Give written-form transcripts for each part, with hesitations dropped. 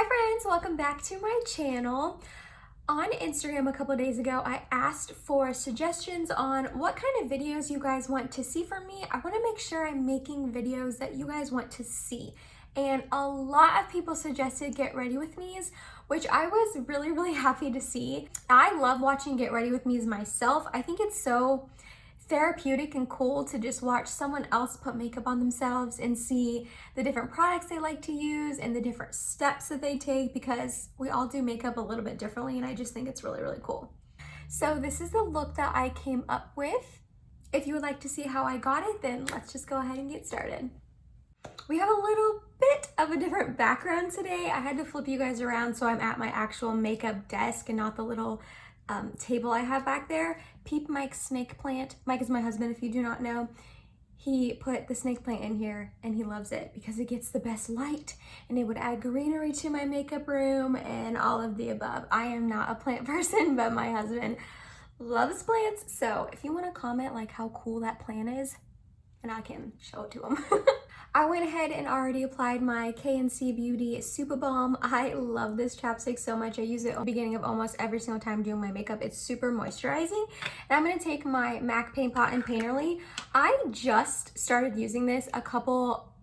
Hi friends, welcome back to my channel. On Instagram a couple days ago, I asked for suggestions on what kind of videos you guys want to see from me. I want to make sure I'm making videos that you guys want to see. And a lot of people suggested Get Ready With Me's, which I was really happy to see. I love watching Get Ready With Me's myself. I think it's so therapeutic and cool to just watch someone else put makeup on themselves and see the different products they like to use and the different steps that they take, because we all do makeup a little bit differently, and I just think it's really cool. So this is the look that I came up with. If you would like to see how I got it, then let's just go ahead and get started. We have a little bit of a different background today. I had to flip you guys around so I'm at my actual makeup desk and not the little table I have back there. Peep Mike's snake plant. Mike is my husband, if you do not know. He put the snake plant in here and he loves it because it gets the best light and it would add greenery to my makeup room and all of the above. I am not a plant person, but my husband loves plants. So if you want to comment like how cool that plant is, and I can show it to him. I went ahead and already applied my K&C Beauty Super Balm. I love this chapstick so much. I use it at the beginning of almost every single time doing my makeup. It's super moisturizing. And I'm gonna take my MAC Paint Pot and Painterly. I just started using this a couple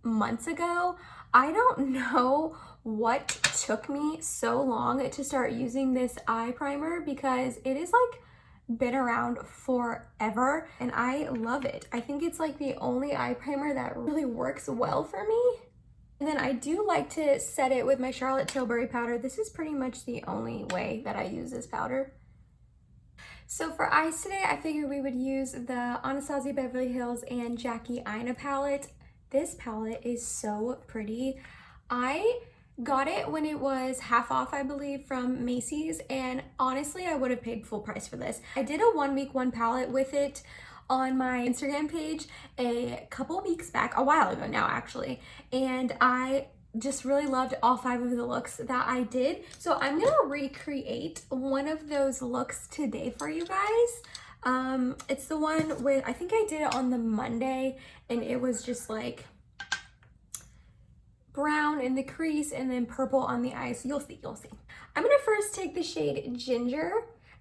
months ago. I don't know what took me so long to start using this eye primer, because it is like been around forever and I love it. I think it's like the only eye primer that really works well for me. And then I do like to set it with my Charlotte Tilbury powder. This is pretty much the only way that I use this powder. So for eyes today, I figured we would use the Anastasia Beverly Hills and Jackie Aina palette. This palette is so pretty. I got it when it was half off, I believe, from Macy's, and honestly I would have paid full price for this. I did a 1 week 1 palette with it on my Instagram page a couple weeks back, a while ago now actually, and I just really loved all 5 of the looks that I did. So I'm gonna recreate one of those looks today for you guys. It's the one with, I think I did it on the Monday, and it was just like brown in the crease and then purple on the eyes. So you'll see. I'm gonna first take the shade Ginger,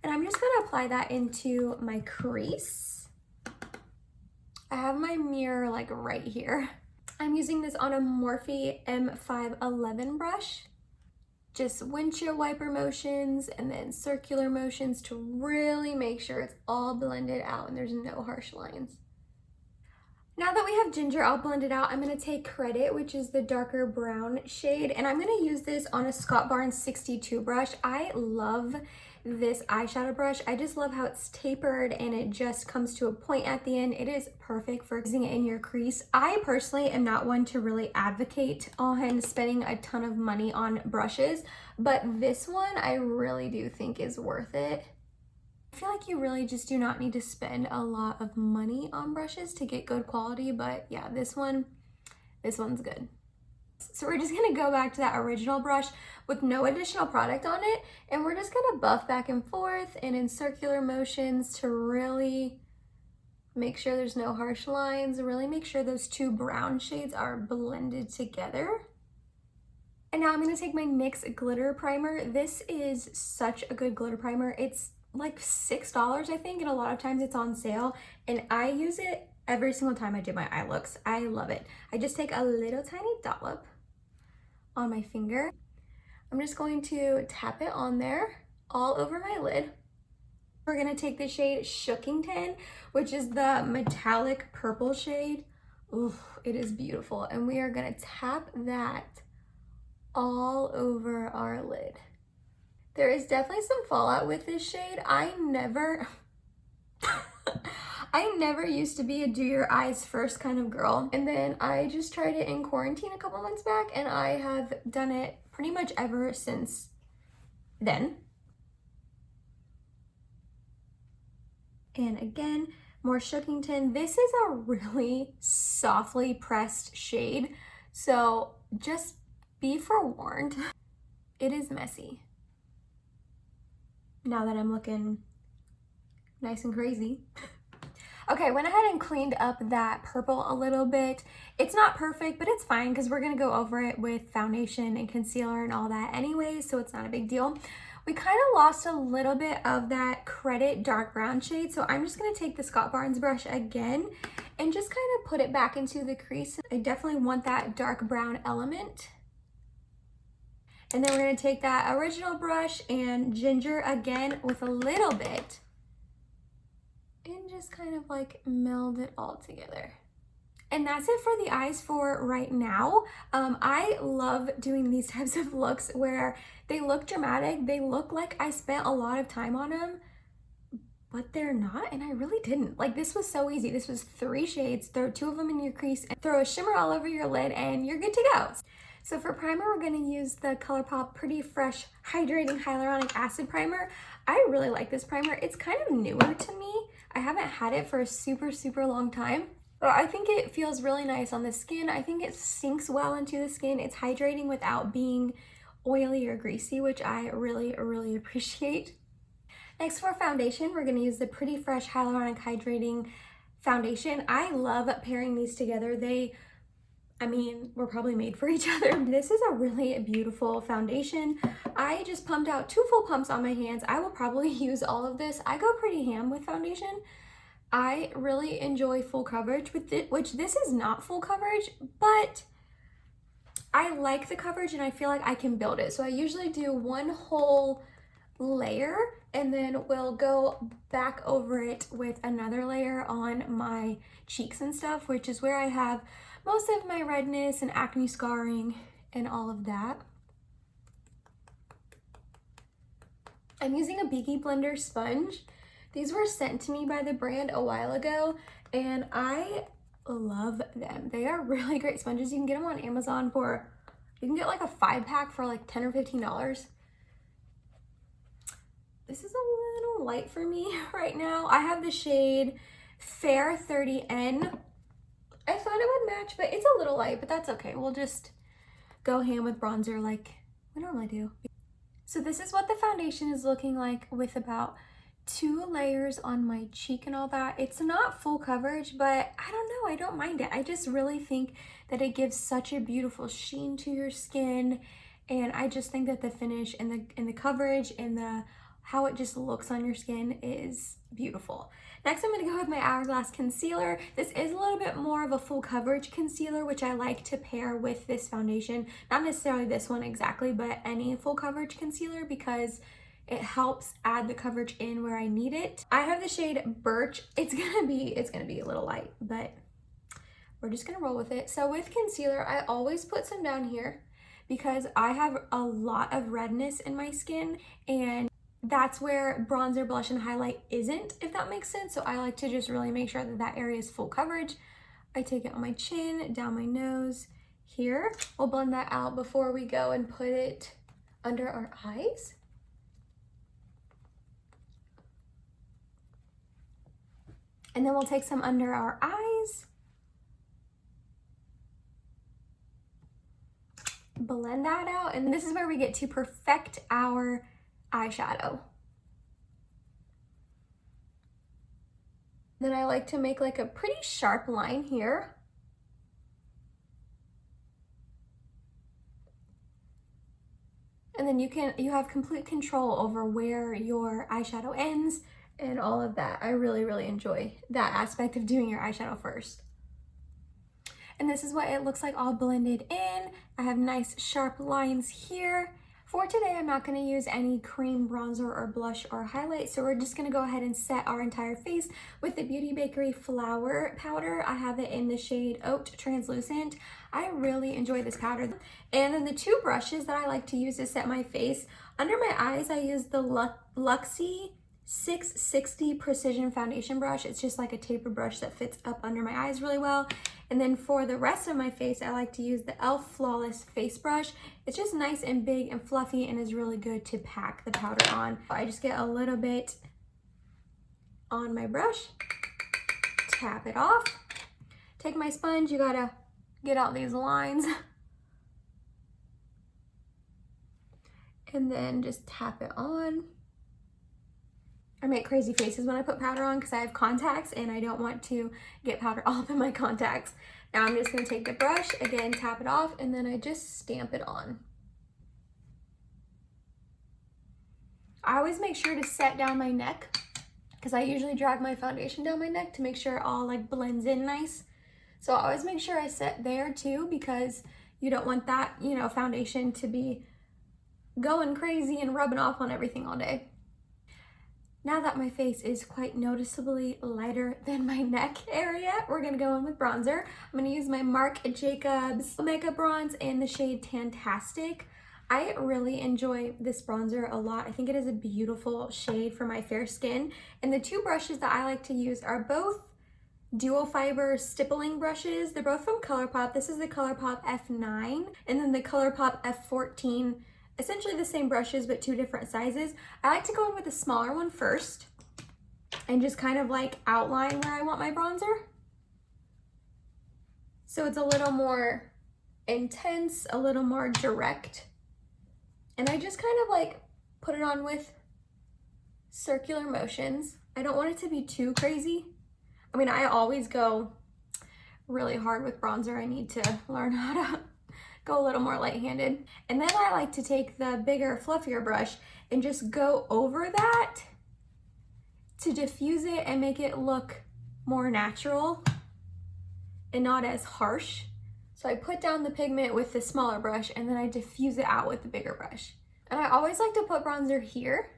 and I'm just gonna apply that into my crease. I have my mirror like right here. I'm using this on a Morphe M511 brush. Just windshield wiper motions and then circular motions to really make sure it's all blended out and there's no harsh lines. Now that we have Ginger all blended out, I'm going to take Credit, which is the darker brown shade, and I'm going to use this on a Scott Barnes 62 brush. I love this eyeshadow brush. I just love how it's tapered and it just comes to a point at the end. It is perfect for using it in your crease. I personally am not one to really advocate on spending a ton of money on brushes, but this one I really do think is worth it. I feel like you really just do not need to spend a lot of money on brushes to get good quality, but yeah, this one's good. So we're just gonna go back to that original brush with no additional product on it, and we're just gonna buff back and forth and in circular motions to really make sure there's no harsh lines, really make sure those 2 brown shades are blended together. And now I'm gonna take my NYX glitter primer. This is such a good glitter primer. It's like $6, I think, and a lot of times it's on sale, and I use it every single time I do my eye looks. I love it. I just take a little tiny dollop on my finger. I'm just going to tap it on there all over my lid. We're gonna take the shade Shookington, which is the metallic purple shade. Ooh, it is beautiful, and we are gonna tap that all over our lid. There is definitely some fallout with this shade. I never used to be a do your eyes first kind of girl. And then I just tried it in quarantine a couple months back, and I have done it pretty much ever since then. And again, more Shookington. This is a really softly pressed shade, so just be forewarned. It is messy. Now that I'm looking nice and crazy, Okay, I went ahead and cleaned up that purple a little bit. It's not perfect, but it's fine because we're gonna go over it with foundation and concealer and all that anyway, so it's not a big deal. We kind of lost a little bit of that credit dark brown shade, so I'm just gonna take the Scott Barnes brush again and just kind of put it back into the crease. I definitely want that dark brown element. And then we're gonna take that original brush and ginger again with a little bit and just kind of like meld it all together. And that's it for the eyes for right now. I love doing these types of looks where they look dramatic. They look like I spent a lot of time on them, but they're not, and I really didn't. Like, this was so easy. This was 3 shades, throw 2 of them in your crease, and throw a shimmer all over your lid, and you're good to go. So for primer, we're gonna use the ColourPop Pretty Fresh Hydrating Hyaluronic Acid Primer. I really like this primer. It's kind of newer to me. I haven't had it for a super long time. But I think it feels really nice on the skin. I think it sinks well into the skin. It's hydrating without being oily or greasy, which I really appreciate. Next, for foundation, we're gonna use the Pretty Fresh Hyaluronic Hydrating Foundation. I love pairing these together. I mean, we're probably made for each other. This is a really beautiful foundation. I just pumped out 2 full pumps on my hands. I will probably use all of this. I go pretty ham with foundation. I really enjoy full coverage with it, which this is not full coverage, but I like the coverage and I feel like I can build it. So I usually do 1 whole layer and then we'll go back over it with another layer on my cheeks and stuff, which is where I have most of my redness and acne scarring and all of that. I'm using a Beaky Blender sponge. These were sent to me by the brand a while ago, and I love them. They are really great sponges. You can get them on Amazon for, you can get like a 5-pack for like $10 or $15. This is a little light for me right now. I have the shade Fair 30N. I thought it would match, but it's a little light, but that's okay. We'll just go ham with bronzer like we normally do. So this is what the foundation is looking like with about 2 layers on my cheek and all that. It's not full coverage, but I don't know, I don't mind it. I just really think that it gives such a beautiful sheen to your skin, and I just think that the finish and the coverage and the how it just looks on your skin is beautiful. Next, I'm gonna go with my Hourglass concealer. This is a little bit more of a full coverage concealer, which I like to pair with this foundation. Not necessarily this one exactly, but any full coverage concealer, because it helps add the coverage in where I need it. I have the shade Birch. It's gonna be a little light, but we're just gonna roll with it. So with concealer, I always put some down here because I have a lot of redness in my skin, and that's where bronzer, blush, and highlight isn't, if that makes sense. So I like to just really make sure that that area is full coverage. I take it on my chin, down my nose, here. We'll blend that out before we go and put it under our eyes. And then we'll take some under our eyes. Blend that out, and this is where we get to perfect our eyeshadow. Then I like to make like a pretty sharp line here. And then you have complete control over where your eyeshadow ends and all of that. I really enjoy that aspect of doing your eyeshadow first. And this is what it looks like all blended in. I have nice sharp lines here. For today, I'm not going to use any cream bronzer or blush or highlight, so we're just going to go ahead and set our entire face with the Beauty Bakery Flower Powder. I have it in the shade Oat Translucent. I really enjoy this powder. And then the 2 brushes that I like to use to set my face. Under my eyes, I use the Luxie 660 Precision Foundation Brush. It's just like a taper brush that fits up under my eyes really well. And then for the rest of my face, I like to use the e.l.f. Flawless Face Brush. It's just nice and big and fluffy and is really good to pack the powder on. I just get a little bit on my brush, tap it off. Take my sponge, you gotta get out these lines. And then just tap it on. I make crazy faces when I put powder on because I have contacts and I don't want to get powder all up in my contacts. Now I'm just gonna take the brush, again, tap it off, and then I just stamp it on. I always make sure to set down my neck because I usually drag my foundation down my neck to make sure it all like blends in nice. So I always make sure I set there too, because you don't want that, you know, foundation to be going crazy and rubbing off on everything all day. Now that my face is quite noticeably lighter than my neck area, we're gonna go in with bronzer. I'm gonna use my Marc Jacobs Makeup Bronze in the shade Tantastic. I really enjoy this bronzer a lot. I think it is a beautiful shade for my fair skin. And the two brushes that I like to use are both dual fiber stippling brushes. They're both from ColourPop. This is the ColourPop F9 and then the ColourPop F14. Essentially the same brushes, but two different sizes. I like to go in with the smaller one first and just kind of like outline where I want my bronzer. So it's a little more intense, a little more direct. And I just kind of like put it on with circular motions. I don't want it to be too crazy. I mean, I always go really hard with bronzer. I need to learn how to go a little more light-handed. And then I like to take the bigger, fluffier brush and just go over that to diffuse it and make it look more natural and not as harsh. So I put down the pigment with the smaller brush and then I diffuse it out with the bigger brush. And I always like to put bronzer here.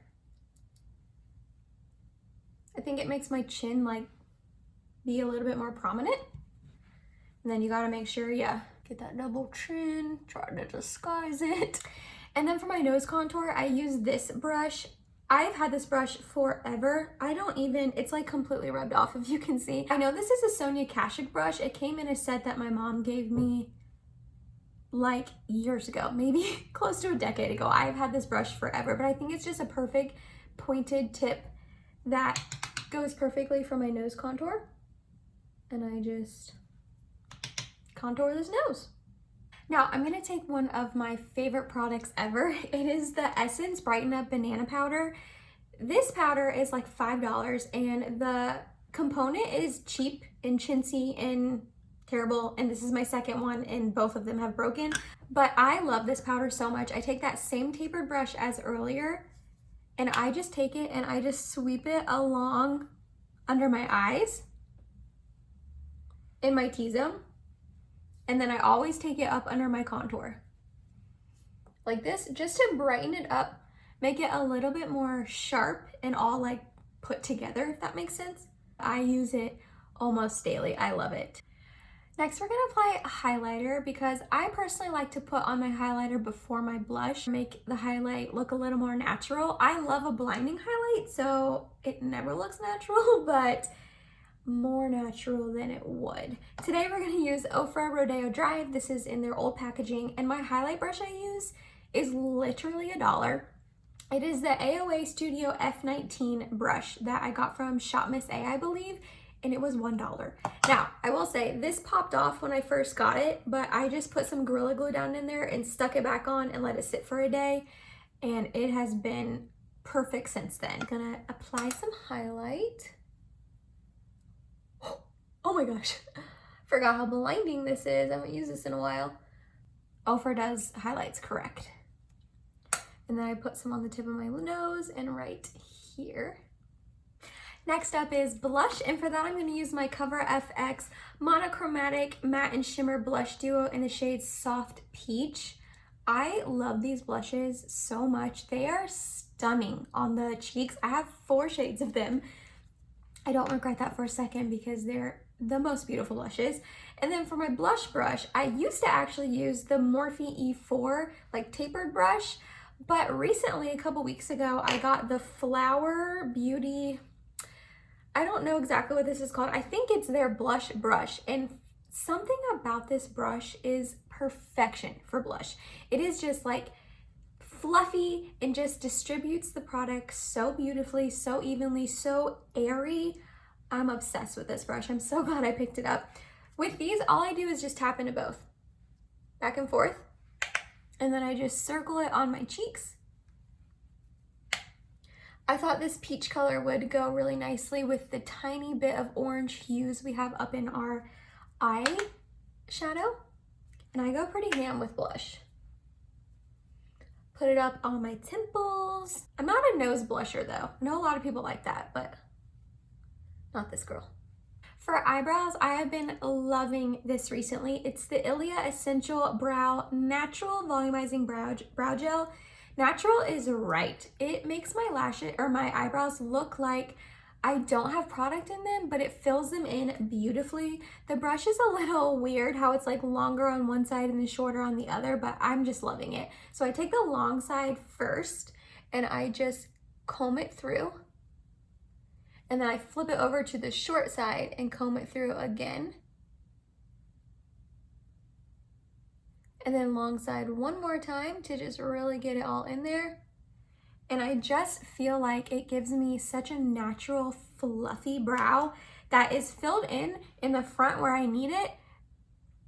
I think it makes my chin like be a little bit more prominent. And then you gotta make sure, yeah, get that double chin, try to disguise it. And then for my nose contour, I use this brush. I've had this brush forever. It's like completely rubbed off, if you can see. I know this is a Sonia Kashuk brush. It came in a set that my mom gave me like years ago, maybe close to a decade ago. I've had this brush forever, but I think it's just a perfect pointed tip that goes perfectly for my nose contour. And I just contour this nose. Now I'm gonna take one of my favorite products ever. It is the Essence Brighten Up Banana Powder. This powder is like $5 and the component is cheap and chintzy and terrible, and this is my second one and both of them have broken. But I love this powder so much. I take that same tapered brush as earlier and I just take it and I just sweep it along under my eyes in my T-zone. And then I always take it up under my contour. Like this, just to brighten it up, make it a little bit more sharp and all like put together, if that makes sense. I use it almost daily. I love it. Next, we're gonna apply a highlighter because I personally like to put on my highlighter before my blush, make the highlight look a little more natural. I love a blinding highlight, so it never looks natural, but more natural than it would. Today we're gonna use Ofra Rodeo Drive. This is in their old packaging, and my highlight brush I use is literally $1. It is the AOA Studio F19 brush that I got from Shop Miss A, I believe, and it was $1. Now, I will say this popped off when I first got it, but I just put some Gorilla Glue down in there and stuck it back on and let it sit for a day, and it has been perfect since then. Gonna apply some highlight. Oh my gosh, forgot how blinding this is. I haven't used this in a while. Ofra does highlights correct. And then I put some on the tip of my nose and right here. Next up is blush, and for that I'm going to use my Cover FX Monochromatic Matte and Shimmer Blush Duo in the shade Soft Peach. I love these blushes so much. They are stunning on the cheeks. I have 4 shades of them. I don't regret that for a second because they're the most beautiful blushes. And then for my blush brush, I used to actually use the Morphe E4 like tapered brush, but recently, a couple weeks ago, I got the Flower Beauty, I don't know exactly what this is called. I think it's their blush brush, and something about this brush is perfection for blush. It is just like fluffy and just distributes the product so beautifully, so evenly, so airy. I'm obsessed with this brush. I'm so glad I picked it up. With these, all I do is just tap into both, back and forth, and then I just circle it on my cheeks. I thought this peach color would go really nicely with the tiny bit of orange hues we have up in our eye shadow. And I go pretty ham with blush. Put it up on my temples. I'm not a nose blusher though. I know a lot of people like that, but not this girl. For eyebrows, I have been loving this recently. It's the Ilia Essential Brow Natural Volumizing Brow Gel. Natural is right. It makes my lashes or my eyebrows look like I don't have product in them, but it fills them in beautifully. The brush is a little weird how it's like longer on one side and then shorter on the other, but I'm just loving it. So I take the long side first and I just comb it through. And then I flip it over to the short side and comb it through again. And then long side one more time to just really get it all in there. And I just feel like it gives me such a natural, fluffy brow that is filled in the front where I need it,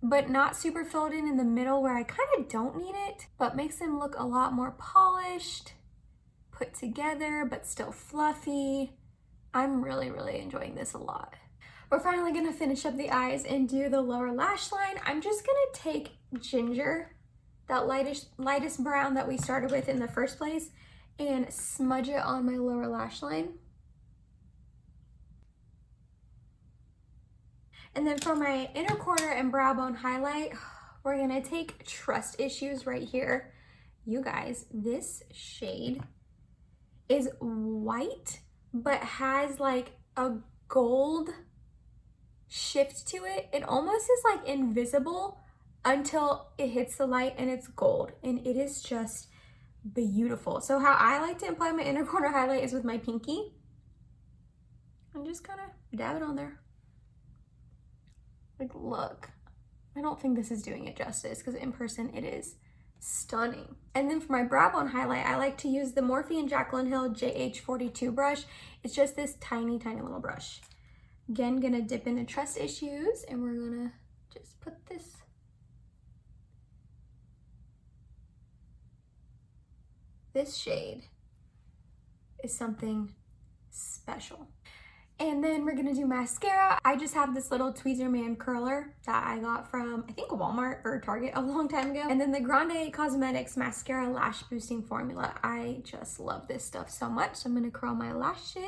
but not super filled in the middle where I kind of don't need it, but makes them look a lot more polished, put together, but still fluffy. I'm really, really enjoying this a lot. We're finally gonna finish up the eyes and do the lower lash line. I'm just gonna take Ginger, that lightest brown that we started with in the first place, and smudge it on my lower lash line. And then for my inner corner and brow bone highlight, we're gonna take Trust Issues right here. You guys, this shade is white, but has like a gold shift to it. It almost is like invisible until it hits the light and it's gold, and it is just beautiful. So how I like to apply my inner corner highlight is with my pinky and just kind of dab it on there. Like, look, I don't think this is doing it justice because in person it is stunning. And then for my brow bone highlight, I like to use the Morphe & Jaclyn Hill JH42 brush. It's just this tiny, tiny little brush. Again, gonna dip into Trust Issues and we're gonna just put this shade is something special. And then we're gonna do mascara. I just have this little Tweezerman curler that I got from, I think, Walmart or Target a long time ago. And then the Grande Cosmetics Mascara Lash Boosting Formula. I just love this stuff so much. So I'm gonna curl my lashes.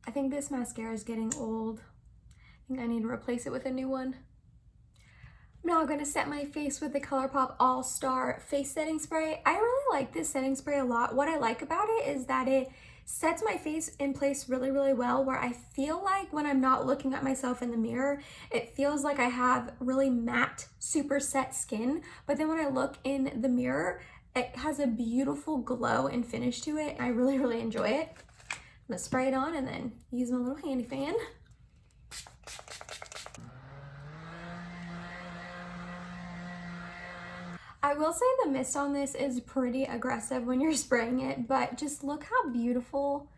I think this mascara is getting old. I think I need to replace it with a new one. I'm now gonna set my face with the ColourPop All-Star Face Setting Spray. I really like this setting spray a lot. What I like about it is that it sets my face in place really, really well, where I feel like when I'm not looking at myself in the mirror, it feels like I have really matte, super set skin. But then when I look in the mirror, it has a beautiful glow and finish to it. I really, really enjoy it. I'm gonna spray it on and then use my little handy fan. I will say the mist on this is pretty aggressive when you're spraying it, but just look how beautiful,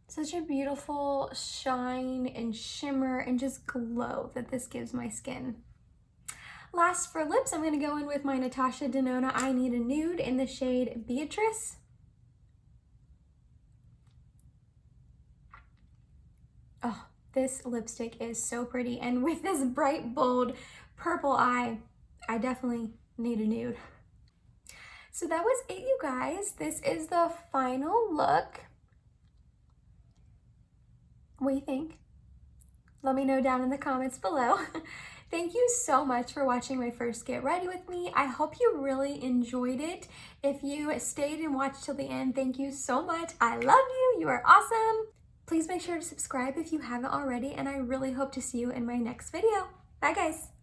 such a beautiful shine and shimmer and just glow that this gives my skin. Last, for lips, I'm gonna go in with my Natasha Denona I Need a Nude in the shade Beatrice. Oh, this lipstick is so pretty. And with this bright, bold purple eye, I definitely need a nude. So that was it, you guys. This is the final look. What do you think? Let me know down in the comments below. Thank you so much for watching my first Get Ready with me. I hope you really enjoyed it. If you stayed and watched till the end, thank you so much. I love you. You are awesome. Please make sure to subscribe if you haven't already, and I really hope to see you in my next video. Bye, guys.